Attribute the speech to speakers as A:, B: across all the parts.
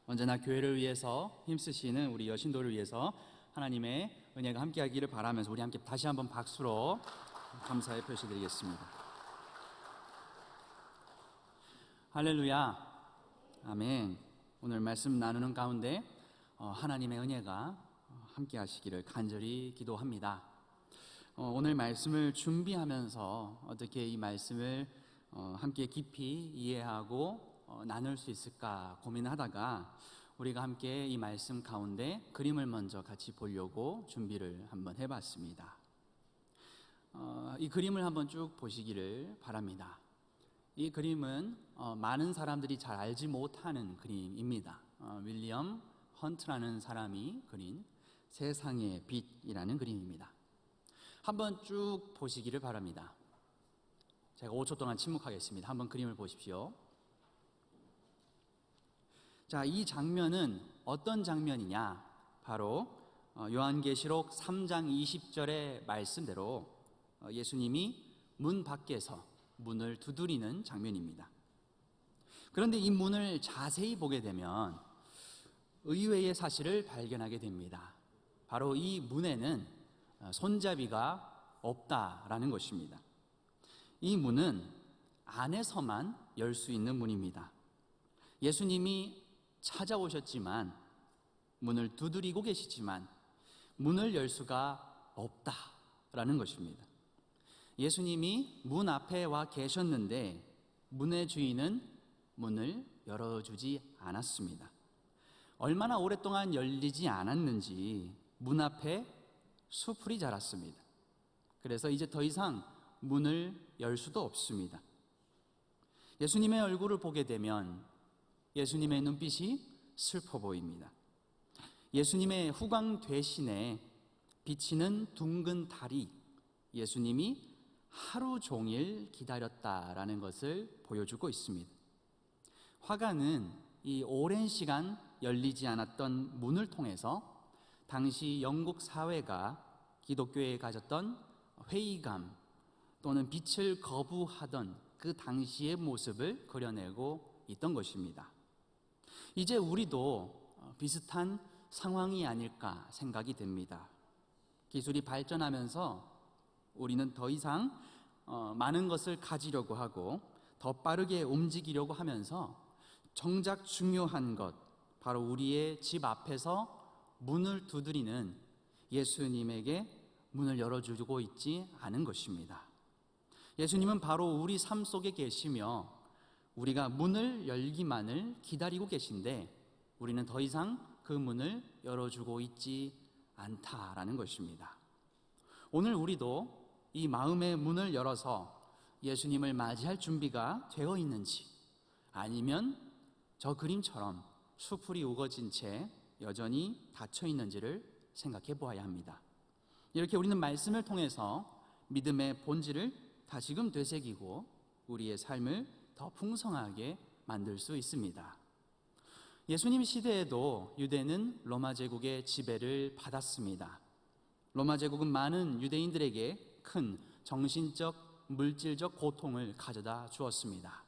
A: 언제나 교회를 위해서 힘쓰시는 우리 여신도를 위해서 하나님의 은혜가 함께하기를 바라면서 우리 함께 다시 한번 박수로 감사의 표시드리겠습니다. 할렐루야, 아멘. 오늘 말씀 나누는 가운데 하나님의 은혜가 함께하시기를 간절히 기도합니다. 오늘 말씀을 준비하면서 어떻게 이 말씀을 함께 깊이 이해하고 나눌 수 있을까 고민하다가 우리가 함께 이 말씀 가운데 그림을 먼저 같이 보려고 준비를 한번 해봤습니다. 이 그림을 한번 쭉 보시기를 바랍니다. 이 그림은 많은 사람들이 잘 알지 못하는 그림입니다. 윌리엄 헌트라는 사람이 그린 세상의 빛이라는 그림입니다. 한번 쭉 보시기를 바랍니다. 제가 5초 동안 침묵하겠습니다. 한번 그림을 보십시오. 자, 이 장면은 어떤 장면이냐? 바로 요한계시록 3장 20절의 말씀대로 예수님이 문 밖에서 문을 두드리는 장면입니다. 그런데 이 문을 자세히 보게 되면 의외의 사실을 발견하게 됩니다. 바로 이 문에는 손잡이가 없다라는 것입니다. 이 문은 안에서만 열 수 있는 문입니다. 예수님이 찾아오셨지만 문을 두드리고 계시지만 문을 열 수가 없다라는 것입니다. 예수님이 문 앞에 와 계셨는데 문의 주인은 문을 열어주지 않았습니다. 얼마나 오랫동안 열리지 않았는지 문 앞에 수풀이 자랐습니다. 그래서 이제 더 이상 문을 열 수도 없습니다. 예수님의 얼굴을 보게 되면 예수님의 눈빛이 슬퍼 보입니다. 예수님의 후광 대신에 비치는 둥근 달이 예수님이 하루 종일 기다렸다라는 것을 보여주고 있습니다. 화가는 이 오랜 시간 열리지 않았던 문을 통해서 당시 영국 사회가 기독교에 가졌던 회의감 또는 빛을 거부하던 그 당시의 모습을 그려내고 있던 것입니다. 이제 우리도 비슷한 상황이 아닐까 생각이 됩니다. 기술이 발전하면서 우리는 더 이상 많은 것을 가지려고 하고 더 빠르게 움직이려고 하면서 정작 중요한 것, 바로 우리의 집 앞에서 문을 두드리는 예수님에게 문을 열어주고 있지 않은 것입니다. 예수님은 바로 우리 삶 속에 계시며 우리가 문을 열기만을 기다리고 계신데 우리는 더 이상 그 문을 열어주고 있지 않다라는 것입니다. 오늘 우리도 이 마음의 문을 열어서 예수님을 맞이할 준비가 되어 있는지, 아니면 저 그림처럼 수풀이 우거진 채 여전히 닫혀 있는지를 생각해 보아야 합니다. 이렇게 우리는 말씀을 통해서 믿음의 본질을 다시금 되새기고 우리의 삶을 더 풍성하게 만들 수 있습니다. 예수님 시대에도 유대는 로마 제국의 지배를 받았습니다. 로마 제국은 많은 유대인들에게 큰 정신적, 물질적 고통을 가져다 주었습니다.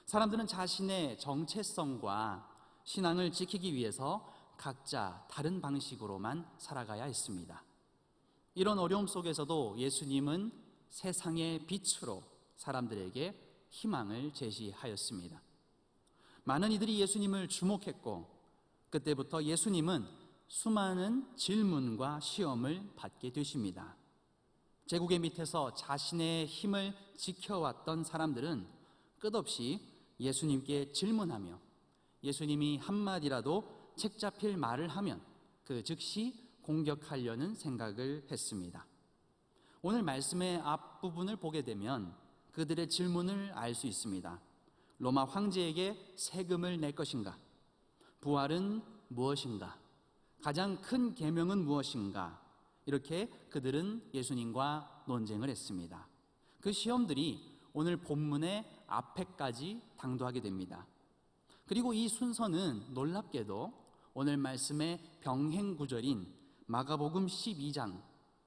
A: 사람들은 자신의 정체성과 신앙을 지키기 위해서 각자 다른 방식으로만 살아가야 했습니다. 이런 어려움 속에서도 예수님은 세상의 빛으로 사람들에게 희망을 제시하였습니다. 많은 이들이 예수님을 주목했고 그때부터 예수님은 수많은 질문과 시험을 받게 되십니다. 제국의 밑에서 자신의 힘을 지켜왔던 사람들은 끝없이 예수님께 질문하며 예수님이 한마디라도 책 잡힐 말을 하면 그 즉시 공격하려는 생각을 했습니다. 오늘 말씀의 앞부분을 보게 되면 그들의 질문을 알 수 있습니다. 로마 황제에게 세금을 낼 것인가? 부활은 무엇인가? 가장 큰 계명은 무엇인가? 이렇게 그들은 예수님과 논쟁을 했습니다. 그 시험들이 오늘 본문의 앞에까지 당도하게 됩니다. 그리고 이 순서는 놀랍게도 오늘 말씀의 병행 구절인 마가복음 12장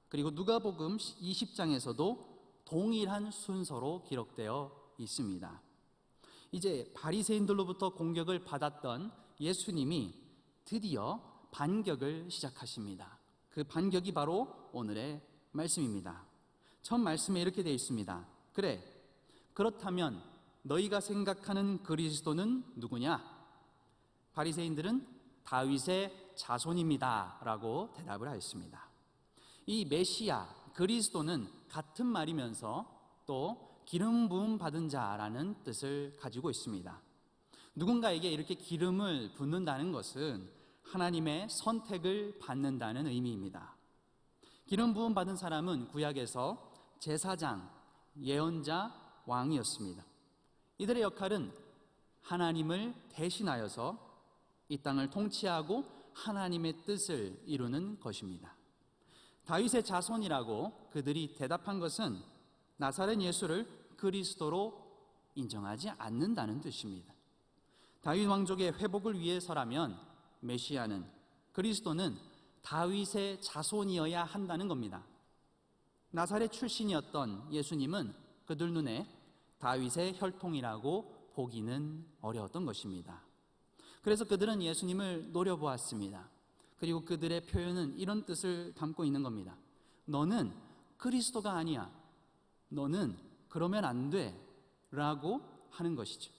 A: 그리고 누가복음 20장에서도 동일한 순서로 기록되어 있습니다. 이제 바리새인들로부터 공격을 받았던 예수님이 드디어 반격을 시작하십니다. 그 반격이 바로 오늘의 말씀입니다. 첫 말씀에 이렇게 되어 있습니다. 그래, 그렇다면 너희가 생각하는 그리스도는 누구냐? 바리새인들은 다윗의 자손입니다 라고 대답을 하였습니다. 이 메시아, 그리스도는 같은 말이면서 또 기름 부음 받은 자라는 뜻을 가지고 있습니다. 누군가에게 이렇게 기름을 붓는다는 것은 하나님의 선택을 받는다는 의미입니다. 기름 부음 받은 사람은 구약에서 제사장, 예언자, 왕이었습니다. 이들의 역할은 하나님을 대신하여서 이 땅을 통치하고 하나님의 뜻을 이루는 것입니다. 다윗의 자손이라고 그들이 대답한 것은 나사렛 예수를 그리스도로 인정하지 않는다는 뜻입니다. 다윗 왕족의 회복을 위해서라면 메시아는, 그리스도는 다윗의 자손이어야 한다는 겁니다. 나사렛 출신이었던 예수님은 그들 눈에 다윗의 혈통이라고 보기는 어려웠던 것입니다. 그래서 그들은 예수님을 노려보았습니다. 그리고 그들의 표현은 이런 뜻을 담고 있는 겁니다. 너는 그리스도가 아니야. 너는 그러면 안 돼. 라고 하는 것이죠.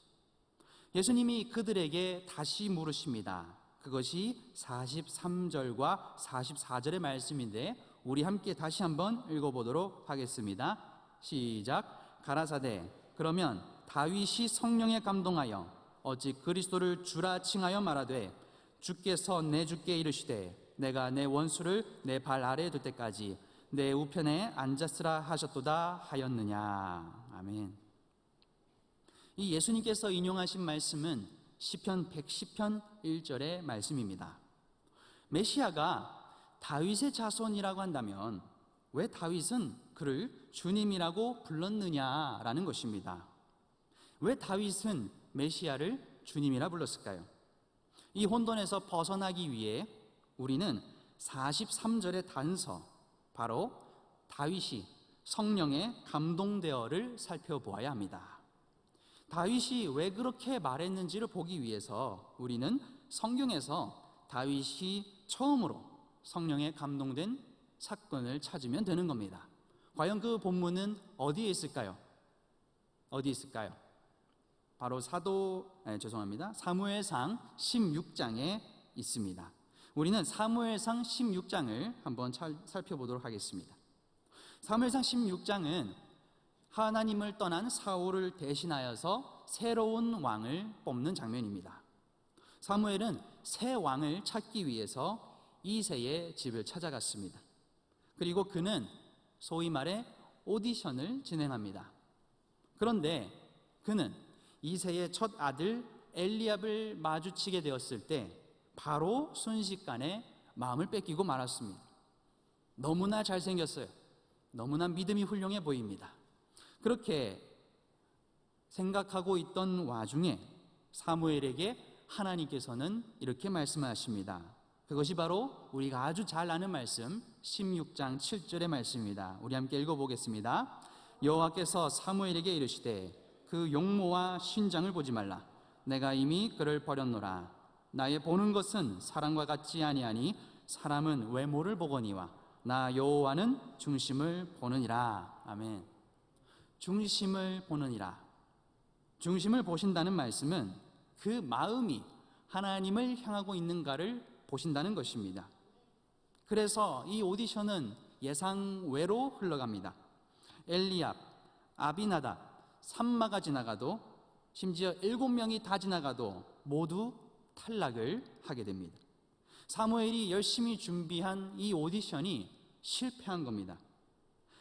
A: 예수님이 그들에게 다시 물으십니다. 그것이 43절과 44절의 말씀인데 우리 함께 다시 한번 읽어보도록 하겠습니다. 시작. 가라사대 그러면 다윗이 성령에 감동하여 어찌 그리스도를 주라 칭하여 말하되 주께서 내 주께 이르시되 내가 내 원수를 내 발 아래에 둘 때까지 내 우편에 앉았으라 하셨도다 하였느냐. 아멘. 이 예수님께서 인용하신 말씀은 시편 110편 1절의 말씀입니다. 메시아가 다윗의 자손이라고 한다면 왜 다윗은 그를 주님이라고 불렀느냐라는 것입니다. 왜 다윗은 메시아를 주님이라 불렀을까요? 이 혼돈에서 벗어나기 위해 우리는 43절의 단서, 바로 다윗이 성령에 감동되어를 살펴보아야 합니다. 다윗이 왜 그렇게 말했는지를 보기 위해서 우리는 성경에서 다윗이 처음으로 성령에 감동된 사건을 찾으면 되는 겁니다. 과연 그 본문은 어디에 있을까요? 어디 있을까요? 바로 사무엘상 16장에 있습니다. 우리는 사무엘상 16장을 한번 살펴보도록 하겠습니다. 사무엘상 16장은 하나님을 떠난 사울을 대신하여서 새로운 왕을 뽑는 장면입니다. 사무엘은 새 왕을 찾기 위해서 이새의 집을 찾아갔습니다. 그리고 그는 소위 말해 오디션을 진행합니다. 그런데 그는 이새의 첫 아들 엘리압을 마주치게 되었을 때 바로 순식간에 마음을 뺏기고 말았습니다. 너무나 잘생겼어요. 너무나 믿음이 훌륭해 보입니다. 그렇게 생각하고 있던 와중에 사무엘에게 하나님께서는 이렇게 말씀하십니다. 그것이 바로 우리가 아주 잘 아는 말씀 16장 7절의 말씀입니다. 우리 함께 읽어보겠습니다. 여호와께서 사무엘에게 이르시되 그 용모와 신장을 보지 말라. 내가 이미 그를 버렸노라. 나의 보는 것은 사람과 같지 아니하니 사람은 외모를 보거니와 나 여호와는 중심을 보느니라. 아멘. 중심을 보느니라. 중심을 보신다는 말씀은 그 마음이 하나님을 향하고 있는가를 보신다는 것입니다. 그래서 이 오디션은 예상외로 흘러갑니다. 엘리압, 아비나답, 삼마가 지나가도 심지어 7명이 다 지나가도 모두 탈락을 하게 됩니다. 사무엘이 열심히 준비한 이 오디션이 실패한 겁니다.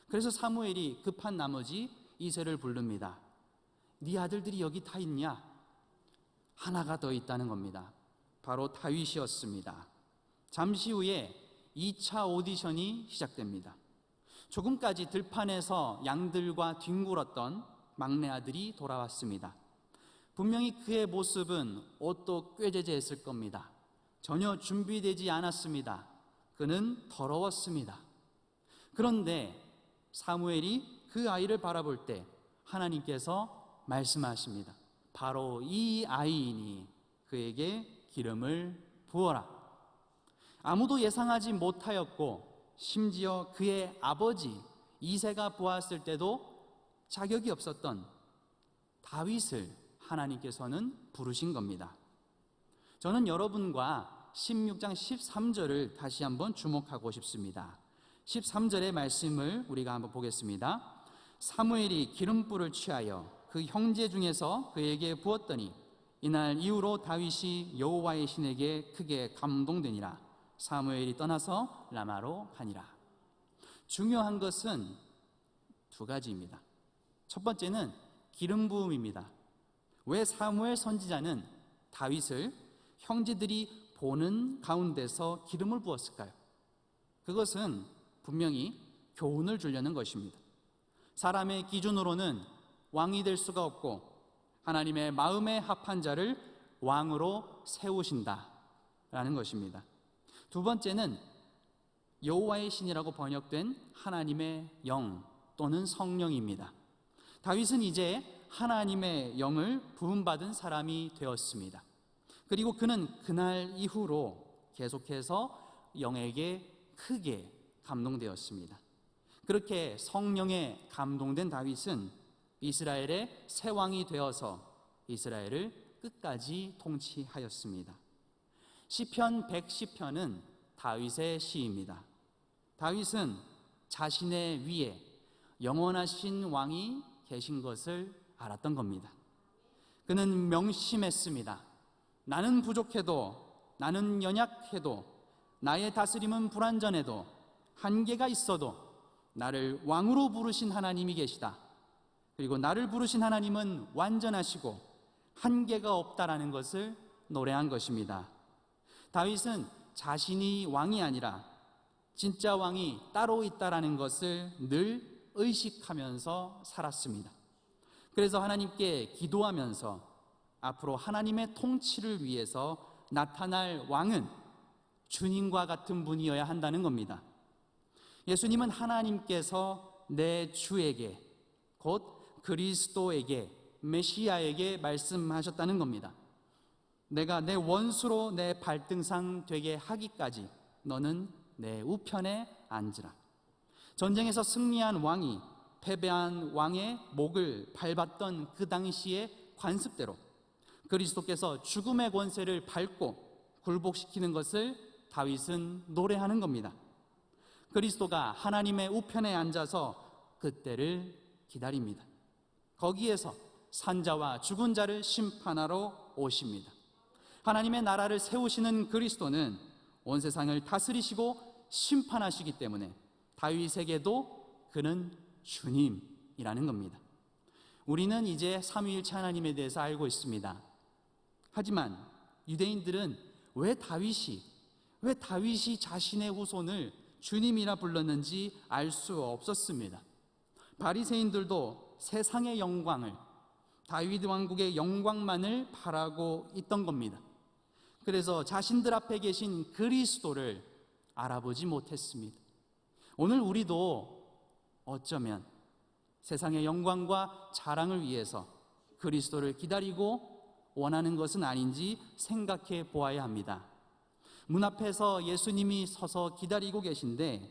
A: 그래서 사무엘이 급한 나머지 이새를 부릅니다. 네 아들들이 여기 다 있냐? 하나가 더 있다는 겁니다. 바로 다윗이었습니다. 잠시 후에 2차 오디션이 시작됩니다. 조금까지 들판에서 양들과 뒹굴었던 막내 아들이 돌아왔습니다. 분명히 그의 모습은 옷도 꾀재재했을 겁니다. 전혀 준비되지 않았습니다. 그는 더러웠습니다. 그런데 사무엘이 그 아이를 바라볼 때 하나님께서 말씀하십니다. 바로 이 아이이니 그에게 기름을 부어라. 아무도 예상하지 못하였고 심지어 그의 아버지 이새가 보았을 때도 자격이 없었던 다윗을 하나님께서는 부르신 겁니다. 저는 여러분과 16장 13절을 다시 한번 주목하고 싶습니다. 13절의 말씀을 우리가 한번 보겠습니다. 사무엘이 기름불을 취하여 그 형제 중에서 그에게 부었더니 이날 이후로 다윗이 여호와의 신에게 크게 감동되니라. 사무엘이 떠나서 라마로 가니라. 중요한 것은 두 가지입니다. 첫 번째는 기름 부음입니다. 왜 사무엘 선지자는 다윗을 형제들이 보는 가운데서 기름을 부었을까요? 그것은 분명히 교훈을 주려는 것입니다. 사람의 기준으로는 왕이 될 수가 없고 하나님의 마음에 합한 자를 왕으로 세우신다라는 것입니다. 두 번째는 여호와의 신이라고 번역된 하나님의 영 또는 성령입니다. 다윗은 이제 하나님의 영을 부음받은 사람이 되었습니다. 그리고 그는 그날 이후로 계속해서 영에게 크게 감동되었습니다. 그렇게 성령에 감동된 다윗은 이스라엘의 새 왕이 되어서 이스라엘을 끝까지 통치하였습니다. 시편 110편은 다윗의 시입니다. 다윗은 자신의 위에 영원하신 왕이 계신 것을 알았던 겁니다. 그는 명심했습니다. 나는 부족해도, 나는 연약해도, 나의 다스림은 불완전해도, 한계가 있어도 나를 왕으로 부르신 하나님이 계시다. 그리고 나를 부르신 하나님은 완전하시고 한계가 없다라는 것을 노래한 것입니다. 다윗은 자신이 왕이 아니라 진짜 왕이 따로 있다라는 것을 늘 의식하면서 살았습니다. 그래서 하나님께 기도하면서 앞으로 하나님의 통치를 위해서 나타날 왕은 주님과 같은 분이어야 한다는 겁니다. 예수님은 하나님께서 내 주에게, 곧 그리스도에게, 메시아에게 말씀하셨다는 겁니다. 내가 내 원수로 내 발등상 되게 하기까지 너는 내 우편에 앉으라. 전쟁에서 승리한 왕이 패배한 왕의 목을 밟았던 그 당시의 관습대로 그리스도께서 죽음의 권세를 밟고 굴복시키는 것을 다윗은 노래하는 겁니다. 그리스도가 하나님의 우편에 앉아서 그때를 기다립니다. 거기에서 산자와 죽은 자를 심판하러 오십니다. 하나님의 나라를 세우시는 그리스도는 온 세상을 다스리시고 심판하시기 때문에 다윗에게도 그는 주님이라는 겁니다. 우리는 이제 삼위일체 하나님에 대해서 알고 있습니다. 하지만 유대인들은 왜 다윗이 자신의 후손을 주님이라 불렀는지 알 수 없었습니다. 바리새인들도 세상의 영광을, 다윗 왕국의 영광만을 바라고 있던 겁니다. 그래서 자신들 앞에 계신 그리스도를 알아보지 못했습니다. 오늘 우리도 어쩌면 세상의 영광과 자랑을 위해서 그리스도를 기다리고 원하는 것은 아닌지 생각해 보아야 합니다. 문 앞에서 예수님이 서서 기다리고 계신데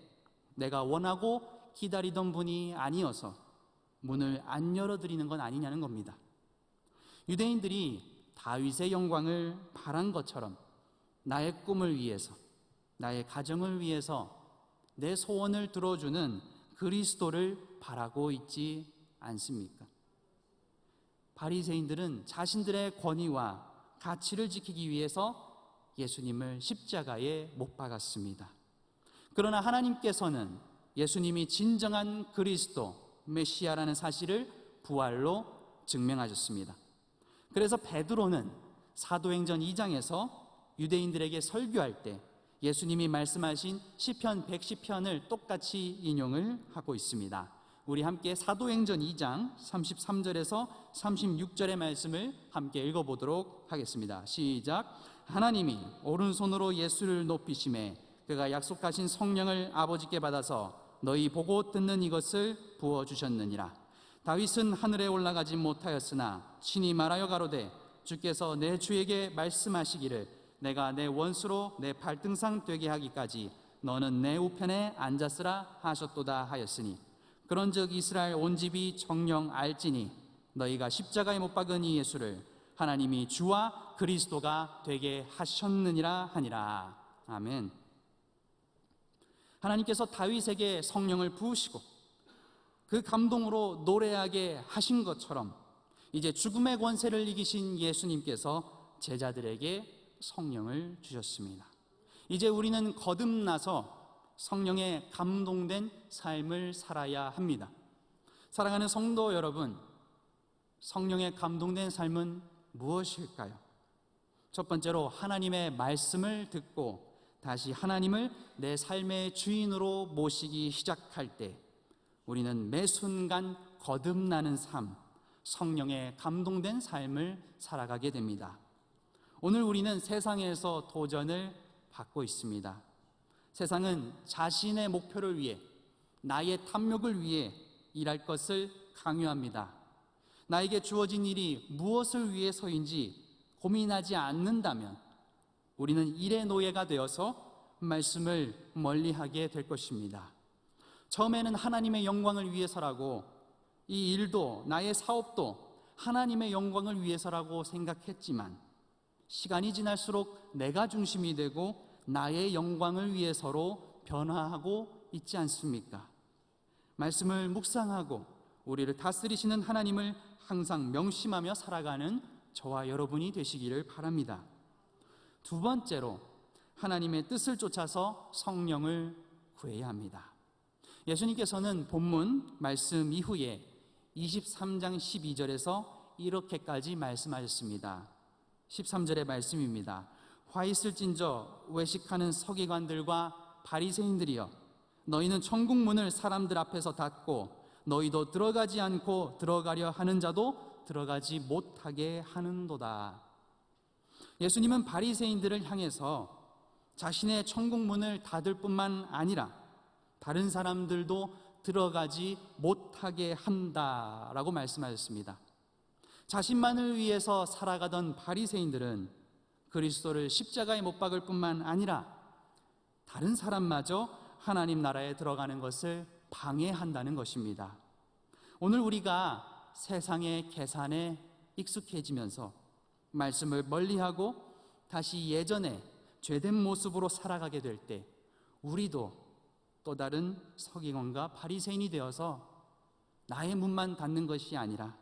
A: 내가 원하고 기다리던 분이 아니어서 문을 안 열어드리는 건 아니냐는 겁니다. 유대인들이 다윗의 영광을 바란 것처럼 나의 꿈을 위해서, 나의 가정을 위해서 내 소원을 들어주는 그리스도를 바라고 있지 않습니까? 바리새인들은 자신들의 권위와 가치를 지키기 위해서 예수님을 십자가에 못 박았습니다. 그러나 하나님께서는 예수님이 진정한 그리스도, 메시아라는 사실을 부활로 증명하셨습니다. 그래서 베드로는 사도행전 2장에서 유대인들에게 설교할 때 예수님이 말씀하신 시편 110편을 똑같이 인용을 하고 있습니다. 우리 함께 사도행전 2장 33절에서 36절의 말씀을 함께 읽어보도록 하겠습니다. 시작. 하나님이 오른손으로 예수를 높이심에 그가 약속하신 성령을 아버지께 받아서 너희 보고 듣는 이것을 부어주셨느니라. 다윗은 하늘에 올라가지 못하였으나 친히 말하여 가로되 주께서 내 주에게 말씀하시기를 내가 내 원수로 내 발등상 되게 하기까지 너는 내 우편에 앉았으라 하셨도다 하였으니 그런즉 이스라엘 온 집이 정령 알지니 너희가 십자가에 못 박은 이 예수를 하나님이 주와 그리스도가 되게 하셨느니라 하니라. 아멘. 하나님께서 다윗에게 성령을 부으시고 그 감동으로 노래하게 하신 것처럼 이제 죽음의 권세를 이기신 예수님께서 제자들에게 성령을 주셨습니다. 이제 우리는 거듭나서 성령에 감동된 삶을 살아야 합니다. 사랑하는 성도 여러분, 성령에 감동된 삶은 무엇일까요? 첫 번째로 하나님의 말씀을 듣고 다시 하나님을 내 삶의 주인으로 모시기 시작할 때 우리는 매 순간 거듭나는 삶, 성령에 감동된 삶을 살아가게 됩니다. 오늘 우리는 세상에서 도전을 받고 있습니다. 세상은 자신의 목표를 위해, 나의 탐욕을 위해 일할 것을 강요합니다. 나에게 주어진 일이 무엇을 위해서인지 고민하지 않는다면 우리는 일의 노예가 되어서 말씀을 멀리하게 될 것입니다. 처음에는 하나님의 영광을 위해서라고, 이 일도 나의 사업도 하나님의 영광을 위해서라고 생각했지만 시간이 지날수록 내가 중심이 되고 나의 영광을 위해서로 변화하고 있지 않습니까? 말씀을 묵상하고 우리를 다스리시는 하나님을 항상 명심하며 살아가는 저와 여러분이 되시기를 바랍니다. 두 번째로 하나님의 뜻을 쫓아서 성령을 구해야 합니다. 예수님께서는 본문 말씀 이후에 23장 12절에서 이렇게까지 말씀하셨습니다. 13절의 말씀입니다. 화 있을진저 외식하는 서기관들과 바리새인들이여, 너희는 천국 문을 사람들 앞에서 닫고 너희도 들어가지 않고 들어가려 하는 자도 들어가지 못하게 하는도다. 예수님은 바리새인들을 향해서 자신의 천국 문을 닫을 뿐만 아니라 다른 사람들도 들어가지 못하게 한다라고 말씀하셨습니다. 자신만을 위해서 살아가던 바리새인들은 그리스도를 십자가에 못 박을 뿐만 아니라 다른 사람마저 하나님 나라에 들어가는 것을 방해한다는 것입니다. 오늘 우리가 세상의 계산에 익숙해지면서 말씀을 멀리하고 다시 예전에 죄된 모습으로 살아가게 될 때 우리도 또 다른 서기관과 바리새인이 되어서 나의 문만 닫는 것이 아니라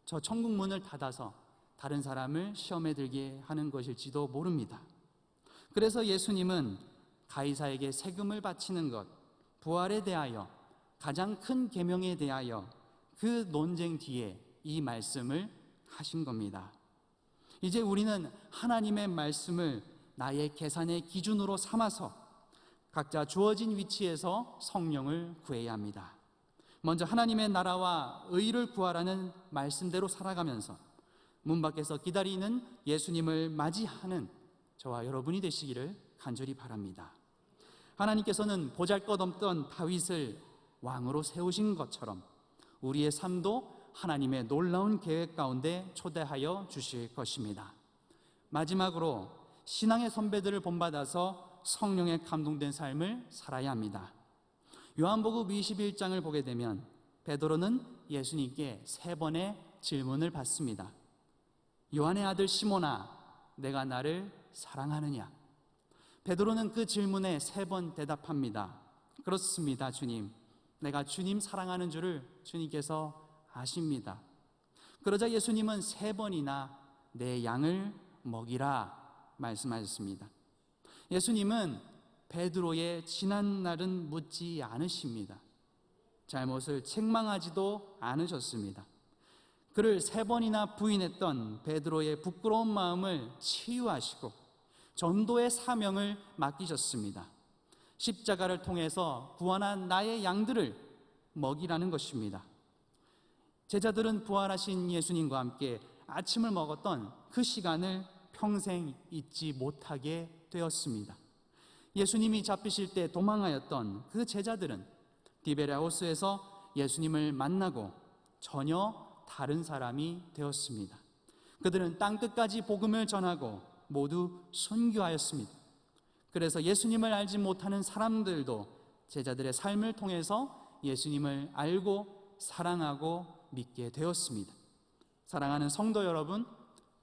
A: 저 천국 문을 닫아서 다른 사람을 시험에 들게 하는 것일지도 모릅니다. 그래서 예수님은 가이사에게 세금을 바치는 것, 부활에 대하여, 가장 큰 계명에 대하여 그 논쟁 뒤에 이 말씀을 하신 겁니다. 이제 우리는 하나님의 말씀을 나의 계산의 기준으로 삼아서 각자 주어진 위치에서 성령을 구해야 합니다. 먼저 하나님의 나라와 의를 구하라는 말씀대로 살아가면서 문 밖에서 기다리는 예수님을 맞이하는 저와 여러분이 되시기를 간절히 바랍니다. 하나님께서는 보잘것없던 다윗을 왕으로 세우신 것처럼 우리의 삶도 하나님의 놀라운 계획 가운데 초대하여 주실 것입니다. 마지막으로 신앙의 선배들을 본받아서 성령에 감동된 삶을 살아야 합니다. 요한복음 21장을 보게 되면 베드로는 예수님께 3번의 질문을 받습니다. 요한의 아들 시몬아, 내가 나를 사랑하느냐? 베드로는 그 질문에 3번 대답합니다. 그렇습니다, 주님. 내가 주님 사랑하는 줄을 주님께서 아십니다. 그러자 예수님은 3번이나 내 양을 먹이라 말씀하셨습니다. 예수님은 베드로의 지난 날은 묻지 않으십니다. 잘못을 책망하지도 않으셨습니다. 그를 3번이나 부인했던 베드로의 부끄러운 마음을 치유하시고 전도의 사명을 맡기셨습니다. 십자가를 통해서 구원한 나의 양들을 먹이라는 것입니다. 제자들은 부활하신 예수님과 함께 아침을 먹었던 그 시간을 평생 잊지 못하게 되었습니다. 예수님이 잡히실 때 도망하였던 그 제자들은 디베랴 호수에서 예수님을 만나고 전혀 다른 사람이 되었습니다. 그들은 땅끝까지 복음을 전하고 모두 순교하였습니다. 그래서 예수님을 알지 못하는 사람들도 제자들의 삶을 통해서 예수님을 알고 사랑하고 믿게 되었습니다. 사랑하는 성도 여러분,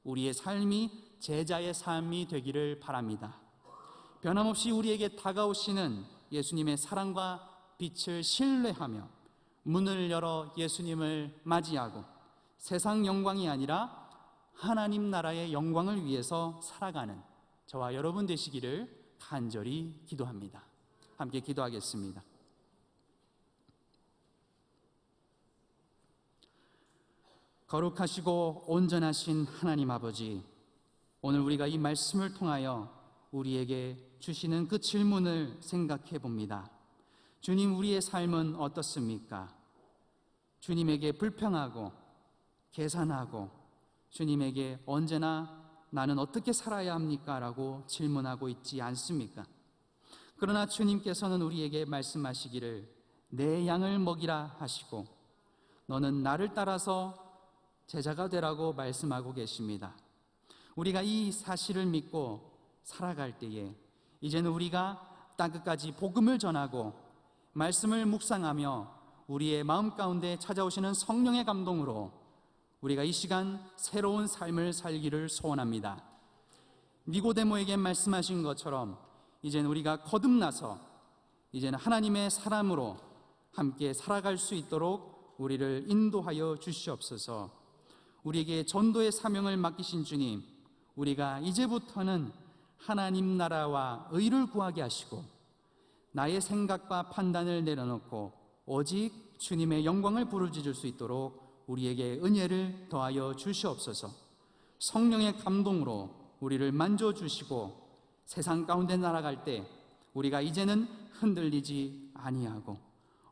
A: 우리의 삶이 제자의 삶이 되기를 바랍니다. 변함없이 우리에게 다가오시는 예수님의 사랑과 빛을 신뢰하며 문을 열어 예수님을 맞이하고 세상 영광이 아니라 하나님 나라의 영광을 위해서 살아가는 저와 여러분 되시기를 간절히 기도합니다. 함께 기도하겠습니다. 거룩하시고 온전하신 하나님 아버지, 오늘 우리가 이 말씀을 통하여 우리에게 주시는 그 질문을 생각해 봅니다. 주님, 우리의 삶은 어떻습니까? 주님에게 불평하고 계산하고 주님에게 언제나 나는 어떻게 살아야 합니까? 라고 질문하고 있지 않습니까? 그러나 주님께서는 우리에게 말씀하시기를 내 양을 먹이라 하시고 너는 나를 따라서 제자가 되라고 말씀하고 계십니다. 우리가 이 사실을 믿고 살아갈 때에 이제는 우리가 땅끝까지 복음을 전하고 말씀을 묵상하며 우리의 마음 가운데 찾아오시는 성령의 감동으로 우리가 이 시간 새로운 삶을 살기를 소원합니다. 니고데모에게 말씀하신 것처럼 이제는 우리가 거듭나서 이제는 하나님의 사람으로 함께 살아갈 수 있도록 우리를 인도하여 주시옵소서. 우리에게 전도의 사명을 맡기신 주님, 우리가 이제부터는 하나님 나라와 의를 구하게 하시고 나의 생각과 판단을 내려놓고 오직 주님의 영광을 부르짖을 수 있도록 우리에게 은혜를 더하여 주시옵소서. 성령의 감동으로 우리를 만져주시고 세상 가운데 날아갈 때 우리가 이제는 흔들리지 아니하고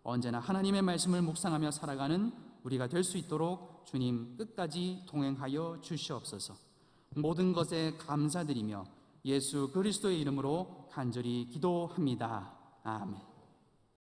A: 언제나 하나님의 말씀을 묵상하며 살아가는 우리가 될 수 있도록 주님 끝까지 동행하여 주시옵소서. 모든 것에 감사드리며 예수 그리스도의 이름으로 간절히 기도합니다. 아멘.